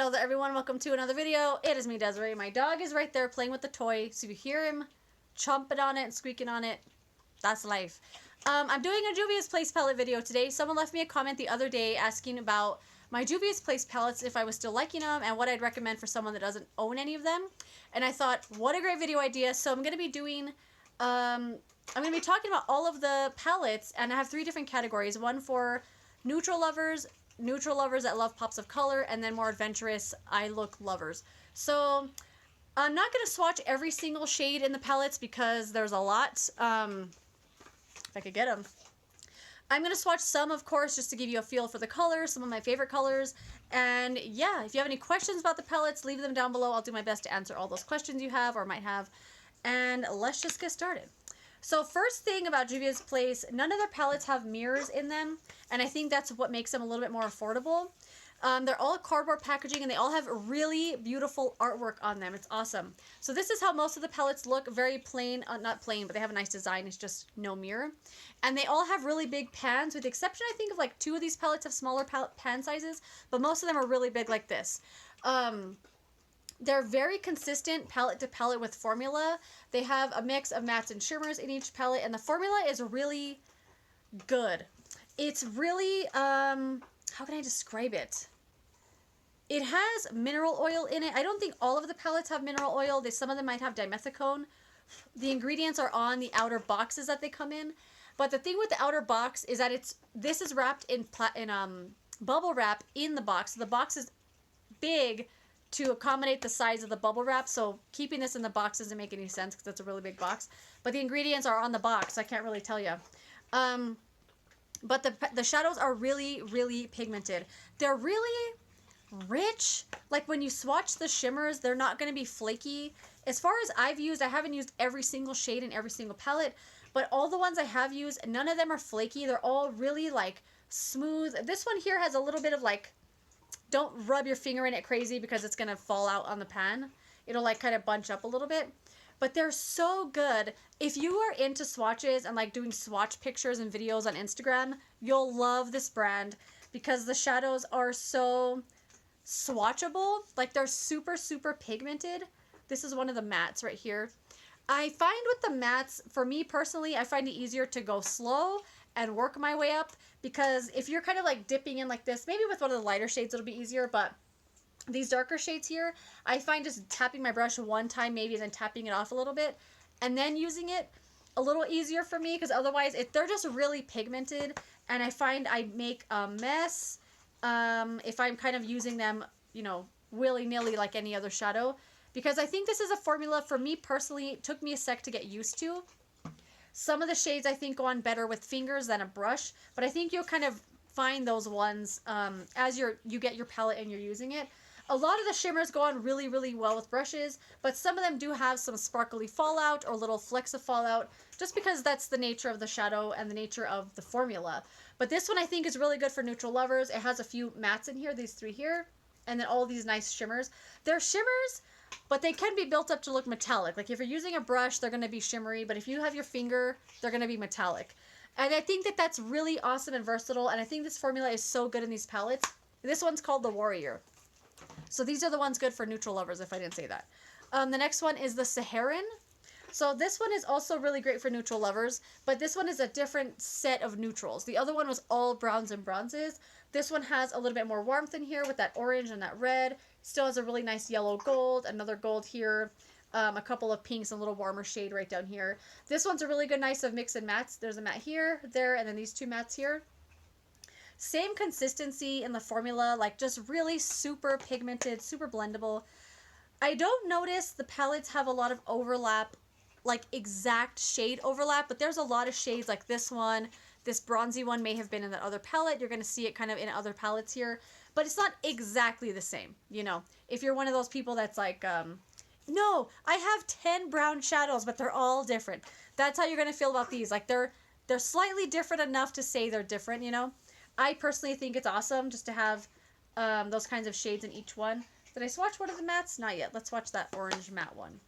Hello there everyone, welcome to another video. It is me, Desiree. My dog is right there playing with the toy, so if you hear him chomping on it and squeaking on it, that's life. I'm doing a Juvia's Place palette video today. Someone left me a comment the other day asking about my Juvia's Place palettes, if I was still liking them, and what I'd recommend for someone that doesn't own any of them. And I thought, what a great video idea. So I'm going to be doing, I'm going to be talking about all of the palettes, and I have 3 different categories. One for neutral lovers that love pops of color, and then more adventurous eye look lovers. So I'm not going to swatch every single shade in the palettes because there's a lot. If I could get them. I'm going to swatch some, of course, just to give you a feel for the colors, some of my favorite colors. And yeah, if you have any questions about the palettes, leave them down below. I'll do my best to answer all those questions you have or might have. And let's just get started. So first thing about Juvia's Place, none of their palettes have mirrors in them, and I think that's what makes them a little bit more affordable. They're all cardboard packaging, and they all have really beautiful artwork on them. It's awesome. So this is how most of the palettes look, very plain, not plain, but they have a nice design. It's just no mirror. And they all have really big pans, with the exception, I think, of like 2 of these palettes have smaller pan sizes, but most of them are really big like this. They're very consistent palette to palette with formula. They have a mix of mattes and shimmers in each palette, and the formula is really good. It's really, how can I describe it? It has mineral oil in it. I don't think all of the palettes have mineral oil. Some of them might have dimethicone. The ingredients are on the outer boxes that they come in. But the thing with the outer box is that this is wrapped in bubble wrap in the box. So the box is big to accommodate the size of the bubble wrap, so keeping this in the box doesn't make any sense because it's a really big box. But the ingredients are on the box, I can't really tell you. But the shadows are really, really pigmented. They're really rich. Like when you swatch the shimmers, they're not going to be flaky. As far as I haven't used every single shade in every single palette, but all the ones I have used, none of them are flaky. They're all really like smooth. This one here has a little bit of like, don't rub your finger in it crazy because it's going to fall out on the pan. It'll like kind of bunch up a little bit. But they're so good. If you are into swatches and like doing swatch pictures and videos on Instagram, you'll love this brand because the shadows are so swatchable. Like they're super, super pigmented. This is one of the mattes right here. I find with the mattes, for me personally, I find it easier to go slow and work my way up, because if you're kind of like dipping in like this, maybe with one of the lighter shades it'll be easier, but these darker shades here, I find just tapping my brush one time maybe, and then tapping it off a little bit and then using it a little easier for me, because otherwise they're just really pigmented, and I find I make a mess if I'm kind of using them, you know, willy-nilly like any other shadow, because I think this is a formula for me personally. It took me a sec to get used to. Some of the shades I think go on better with fingers than a brush, but I think you'll kind of find those ones as you get your palette and you're using it. A lot of the shimmers go on really, really well with brushes, but some of them do have some sparkly fallout or little flecks of fallout, just because that's the nature of the shadow and the nature of the formula. But this one I think is really good for neutral lovers. It has a few mattes in here, these 3 here, and then all these nice shimmers. They're shimmers, but they can be built up to look metallic. Like if you're using a brush, they're going to be shimmery, but if you have your finger, they're going to be metallic. And I think that that's really awesome and versatile, and I think this formula is so good in these palettes. This one's called the Warrior. So these are the ones good for neutral lovers, if I didn't say that. The next one is the Saharan. So this one is also really great for neutral lovers, but this one is a different set of neutrals. The other one was all browns and bronzes. This one has a little bit more warmth in here with that orange and that red. Still has a really nice yellow gold, another gold here, a couple of pinks, and a little warmer shade right down here. This one's a really good nice of mix and mattes. There's a matte here, there, and then these 2 mattes here. Same consistency in the formula, like just really super pigmented, super blendable. I don't notice the palettes have a lot of overlap, like exact shade overlap, but there's a lot of shades like this one. This bronzy one may have been in that other palette. You're going to see it kind of in other palettes here, but it's not exactly the same. You know, if you're one of those people that's like, no, I have 10 brown shadows, but they're all different. That's how you're going to feel about these. Like they're slightly different enough to say they're different, you know. I personally think it's awesome just to have those kinds of shades in each one. Did I swatch one of the mattes? Not yet. Let's watch that orange matte one.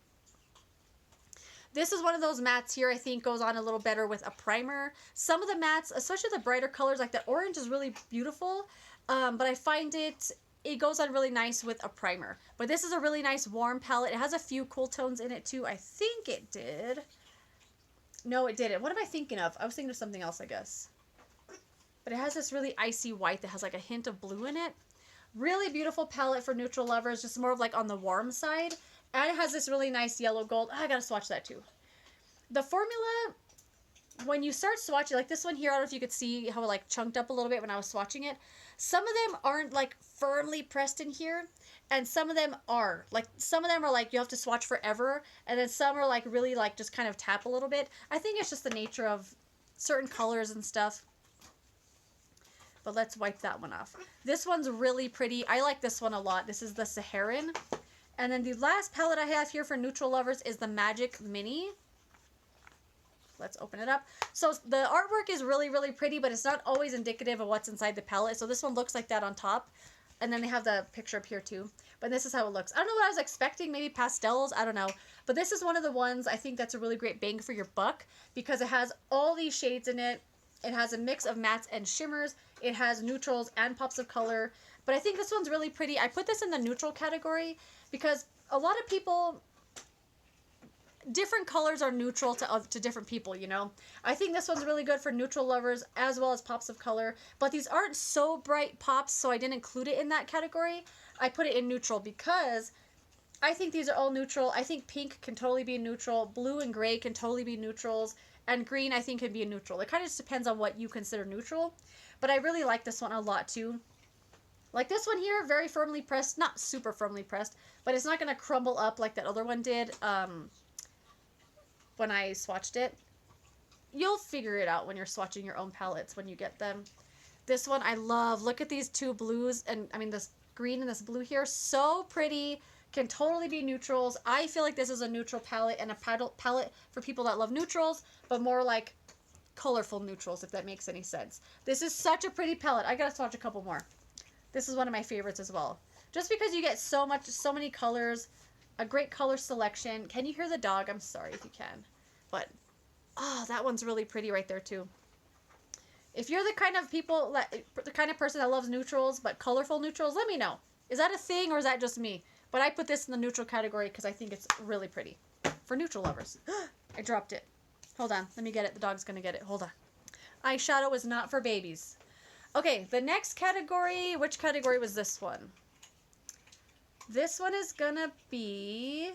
This is one of those mattes here I think goes on a little better with a primer. Some of the mattes, especially the brighter colors, like the orange is really beautiful, but I find it it goes on really nice with a primer. But this is a really nice warm palette. It has a few cool tones in it too. I think it did. No, it didn't. What am I thinking of? I was thinking of something else, I guess. But it has this really icy white that has like a hint of blue in it. Really beautiful palette for neutral lovers, just more of like on the warm side. And it has this really nice yellow gold. Oh, I gotta swatch that too. The formula, when you start swatching, like this one here, I don't know if you could see how it like chunked up a little bit when I was swatching it. Some of them aren't like firmly pressed in here, and some of them are. Like some of them are like you have to swatch forever, and then some are like really like just kind of tap a little bit. I think it's just the nature of certain colors and stuff. But let's wipe that one off. This one's really pretty. I like this one a lot. This is the Saharan. And then the last palette I have here for neutral lovers is the Magic Mini. Let's open it up. So the artwork is really, really pretty, but it's not always indicative of what's inside the palette. So this one looks like that on top. And then they have the picture up here too. But this is how it looks. I don't know what I was expecting. Maybe pastels. I don't know. But this is one of the ones I think that's a really great bang for your buck because it has all these shades in it. It has a mix of mattes and shimmers. It has neutrals and pops of color. But I think this one's really pretty. I put this in the neutral category because a lot of people, different colors are neutral to different people, you know. I think this one's really good for neutral lovers as well as pops of color. But these aren't so bright pops, so I didn't include it in that category. I put it in neutral because I think these are all neutral. I think pink can totally be neutral. Blue and gray can totally be neutrals. And green, I think, can be a neutral. It kind of just depends on what you consider neutral. But I really like this one a lot, too. Like this one here, very firmly pressed. Not super firmly pressed, but it's not going to crumble up like that other one did when I swatched it. You'll figure it out when you're swatching your own palettes when you get them. This one I love. Look at these two blues. And I mean, this green and this blue here. So pretty. Can totally be neutrals. I feel like this is a neutral palette and a palette for people that love neutrals, but more like colorful neutrals, if that makes any sense. This is such a pretty palette. I gotta swatch a couple more. This is one of my favorites as well. Just because you get so many colors, a great color selection. Can you hear the dog? I'm sorry if you can. But, oh, that one's really pretty right there too. If you're the kind of the kind of person that loves neutrals, but colorful neutrals, let me know. Is that a thing or is that just me? But I put this in the neutral category because I think it's really pretty. For neutral lovers. I dropped it. Hold on. Let me get it. The dog's going to get it. Hold on. Eyeshadow is not for babies. Okay, the next category. Which category was this one? This one is going to be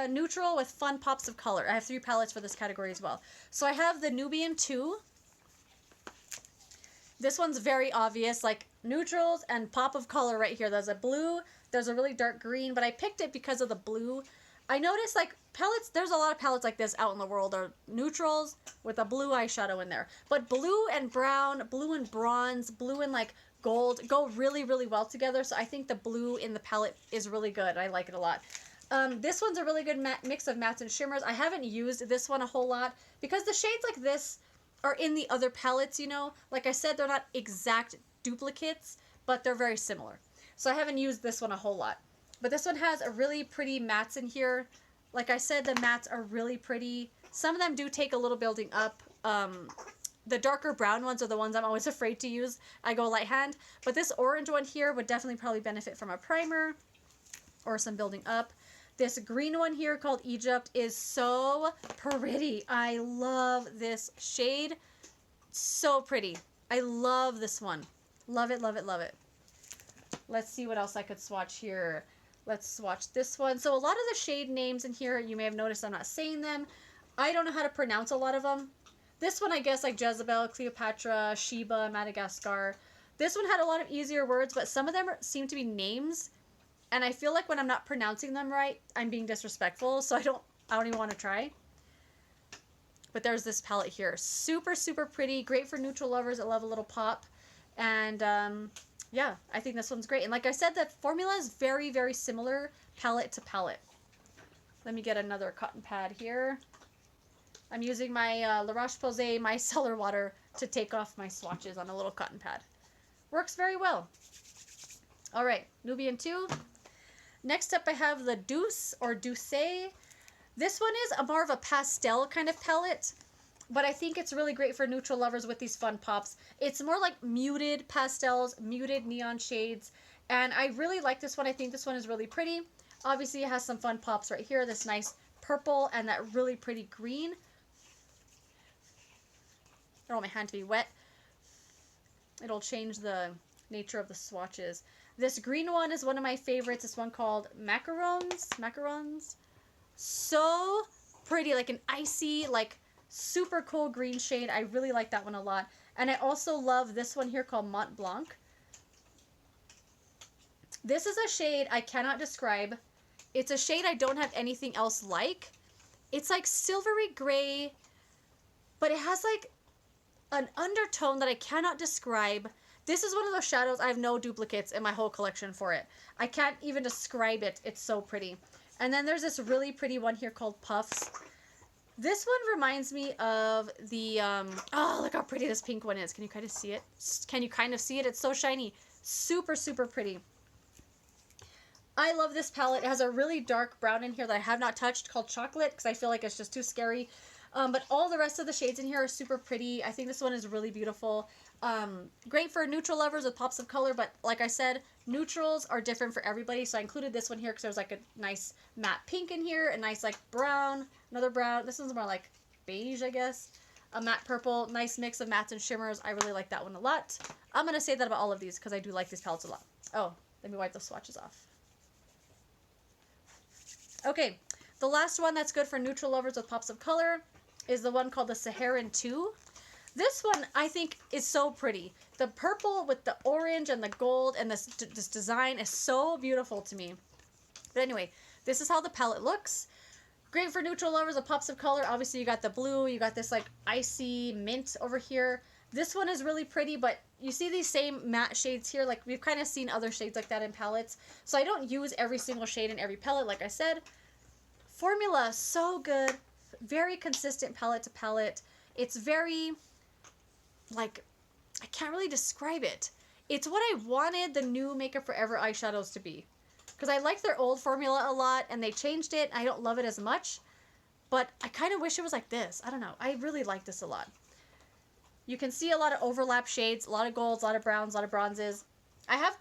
neutral with fun pops of color. I have 3 palettes for this category as well. So I have the Nubian 2. This one's very obvious. Like neutrals and pop of color right here. There's a blue. There's a really dark green, but I picked it because of the blue. I noticed like palettes, there's a lot of palettes like this out in the world are neutrals with a blue eyeshadow in there. But blue and brown, blue and bronze, blue and like gold go really, really well together. So I think the blue in the palette is really good. I like it a lot. This one's a really good mix of mattes and shimmers. I haven't used this one a whole lot because the shades like this are in the other palettes, you know. Like I said, they're not exact duplicates, but they're very similar. So I haven't used this one a whole lot. But this one has a really pretty mattes in here. Like I said, the mattes are really pretty. Some of them do take a little building up. The darker brown ones are the ones I'm always afraid to use. I go light hand. But this orange one here would definitely probably benefit from a primer or some building up. This green one here called Egypt is so pretty. I love this shade. So pretty. I love this one. Love it, love it, love it. Let's see what else I could swatch here. Let's swatch this one. So a lot of the shade names in here, you may have noticed I'm not saying them. I don't know how to pronounce a lot of them. This one, I guess, like Jezebel, Cleopatra, Sheba, Madagascar. This one had a lot of easier words, but some of them seem to be names. And I feel like when I'm not pronouncing them right, I'm being disrespectful. So I don't even want to try. But there's this palette here. Super, super pretty. Great for neutral lovers that love a little pop. And, yeah, I think this one's great. And like I said, the formula is very, very similar palette to palette. Let me get another cotton pad here. I'm using my La Roche-Posay micellar water to take off my swatches on a little cotton pad. Works very well. All right, Nubian 2. Next up I have the Deuce or Douce. This one is more of a pastel kind of palette. But I think it's really great for neutral lovers with these fun pops. It's more like muted pastels, muted neon shades. And I really like this one. I think this one is really pretty. Obviously, it has some fun pops right here. This nice purple and that really pretty green. I don't want my hand to be wet. It'll change the nature of the swatches. This green one is one of my favorites. This one called Macarons. So pretty, like an icy, like super cool green shade. I really like that one a lot. And I also love this one here called Mont Blanc. This is a shade I cannot describe. It's a shade I don't have anything else like. It's like silvery gray, but it has like an undertone that I cannot describe. This is one of those shadows I have no duplicates in my whole collection for it. I can't even describe it. It's so pretty. And then there's this really pretty one here called Puffs. This one reminds me of the, oh, look how pretty this pink one is. Can you kind of see it? Can you kind of see it? It's so shiny. Super, super pretty. I love this palette. It has a really dark brown in here that I have not touched called Chocolate because I feel like it's just too scary. But all the rest of the shades in here are super pretty. I think this one is really beautiful. Great for neutral lovers with pops of color, but like I said, neutrals are different for everybody. So I included this one here because there's like a nice matte pink in here, a nice like brown, another brown. This one's more like beige, I guess. A matte purple, nice mix of mattes and shimmers. I really like that one a lot. I'm going to say that about all of these because I do like these palettes a lot. Oh, let me wipe the swatches off. Okay, the last one that's good for neutral lovers with pops of color is the one called the Saharan 2. This one, I think, is so pretty. The purple with the orange and the gold and this design is so beautiful to me. But anyway, this is how the palette looks. Great for neutral lovers with pops of color. Obviously, you got the blue. You got this, like, icy mint over here. This one is really pretty, but you see these same matte shades here. Like, we've kind of seen other shades like that in palettes. So I don't use every single shade in every palette, like I said. Formula, so good. Very consistent palette to palette. It's very, like, I can't really describe it. It's what I wanted the new Makeup Forever eyeshadows to be. Because I like their old formula a lot, and they changed it. I don't love it as much. But I kind of wish it was like this. I don't know. I really like this a lot. You can see a lot of overlap shades, a lot of golds, a lot of browns, a lot of bronzes. I have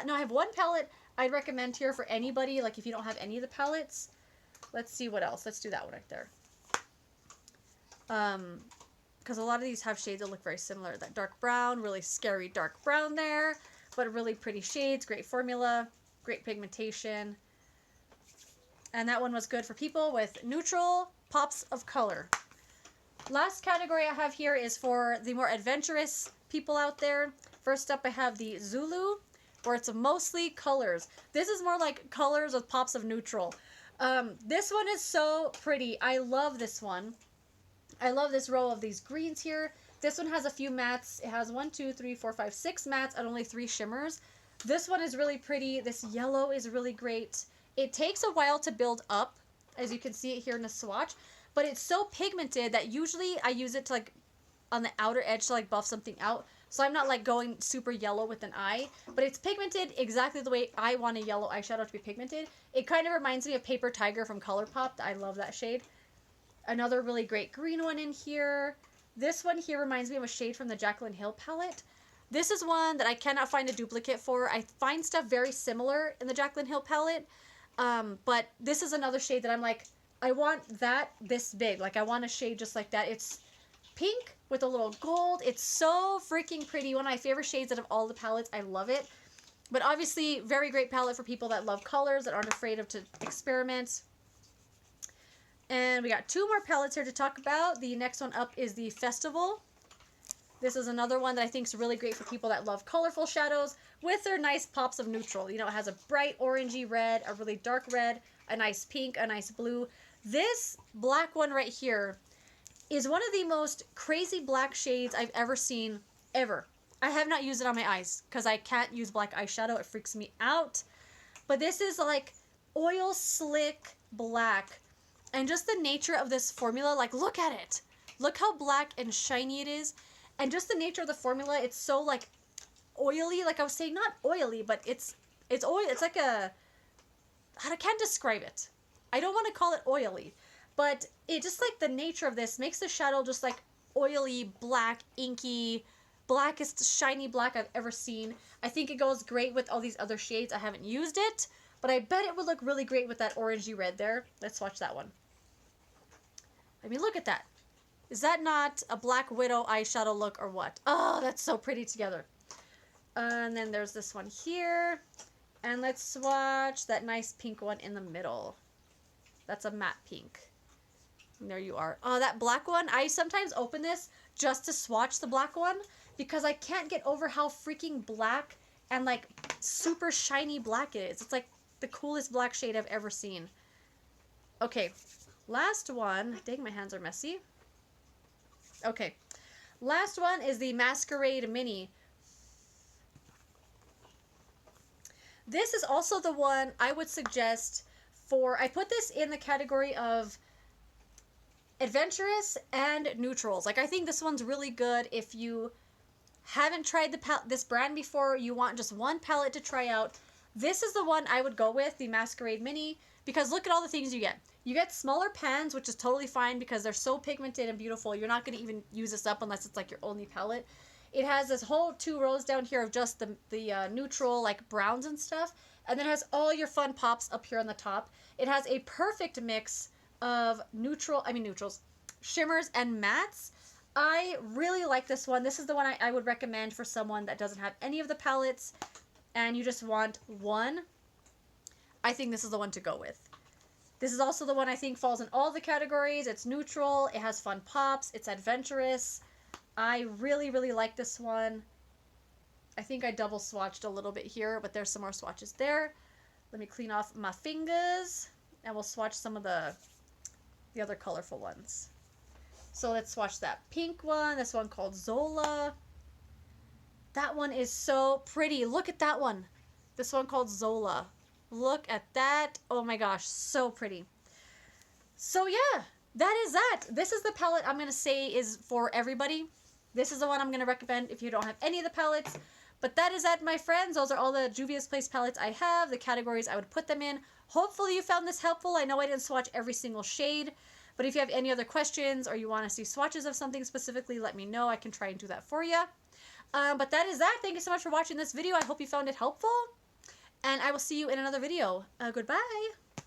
I have one palette I'd recommend here for anybody, like if you don't have any of the palettes. Let's see what else. Let's do that one right there. Because a lot of these have shades that look very similar. That dark brown, really scary dark brown there, but really pretty shades, great formula, great pigmentation. And that one was good for people with neutral pops of color. Last category I have here is for the more adventurous people out there. First up, I have the Zulu, where it's mostly colors. This is more like colors with pops of neutral. This one is so pretty. I love this one. I love this row of these greens here. This one has a few mattes. It has 1, 2, 3, 4, 5, 6 mattes and only 3 shimmers. This one is really pretty. This yellow is really great. It takes a while to build up, as you can see it here in the swatch, but it's so pigmented that usually I use it to like on the outer edge to like buff something out. So I'm not like going super yellow with an eye, but it's pigmented exactly the way I want a yellow eyeshadow to be pigmented. It kind of reminds me of Paper Tiger from ColourPop. I love that shade. Another really great green one in here. This one here reminds me of a shade from the Jaclyn Hill palette. This is one that I cannot find a duplicate for. I find stuff very similar in the Jaclyn Hill palette, but this is another shade that I'm like, I want that this big. Like, I want a shade just like that. It's pink with a little gold. It's so freaking pretty. One of my favorite shades out of all the palettes. I love it. But obviously, very great palette for people that love colors, that aren't afraid of to experiment. And we got 2 more palettes here to talk about. The next one up is the Festival. This is another one that I think is really great for people that love colorful shadows with their nice pops of neutral. You know, it has a bright orangey red, a really dark red, a nice pink, a nice blue. This black one right here is one of the most crazy black shades I've ever seen, ever. I have not used it on my eyes because I can't use black eyeshadow. It freaks me out. But this is like oil slick black. And just the nature of this formula, like, look at it. Look how black and shiny it is. And just the nature of the formula, it's so, like, oily. Like I was saying, not oily, but it's oil. It's like a, I can't describe it. I don't want to call it oily. But it just, like, the nature of this makes the shadow just, like, oily, black, inky, blackest shiny black I've ever seen. I think it goes great with all these other shades. I haven't used it, but I bet it would look really great with that orangey red there. Let's swatch that one. I mean, look at that. Is that not a Black Widow eyeshadow look or what? Oh, that's so pretty together. And then there's this one here. And let's swatch that nice pink one in the middle. That's a matte pink. And there you are. Oh, that black one. I sometimes open this just to swatch the black one because I can't get over how freaking black and like super shiny black it is. It's like the coolest black shade I've ever seen. Okay, last one. Dang, my hands are messy. Okay, last one is the Masquerade Mini. This is also the one I would suggest for, I put this in the category of adventurous and neutrals. Like, I think this one's really good if you haven't tried this brand before, you want just one palette to try out. This is the one I would go with, the Masquerade Mini, because look at all the things you get. You get smaller pans, which is totally fine because they're so pigmented and beautiful. You're not going to even use this up unless it's like your only palette. It has this whole 2 rows down here of just the neutral, like browns and stuff. And then it has all your fun pops up here on the top. It has a perfect mix of neutrals, shimmers, and mattes. I really like this one. This is the one I would recommend for someone that doesn't have any of the palettes and you just want one. I think this is the one to go with. This is also the one I think falls in all the categories. It's neutral, it has fun pops, it's adventurous. I really, really like this one. I think I double swatched a little bit here, but there's some more swatches there. Let me clean off my fingers, and we'll swatch some of the other colorful ones. So let's swatch that pink one, this one called Zola. That one is so pretty. Look at that one. This one called Zola. Look at that. Oh my gosh, so pretty. So yeah, that is that. This is the palette I'm going to say is for everybody. This is the one I'm going to recommend if you don't have any of the palettes. But that is that, my friends. Those are all the Juvia's Place palettes I have, the categories I would put them in. Hopefully you found this helpful. I know I didn't swatch every single shade, but if you have any other questions or you want to see swatches of something specifically, let me know. I can try and do that for you. But that is that. Thank you so much for watching this video. I hope you found it helpful, and I will see you in another video. Goodbye.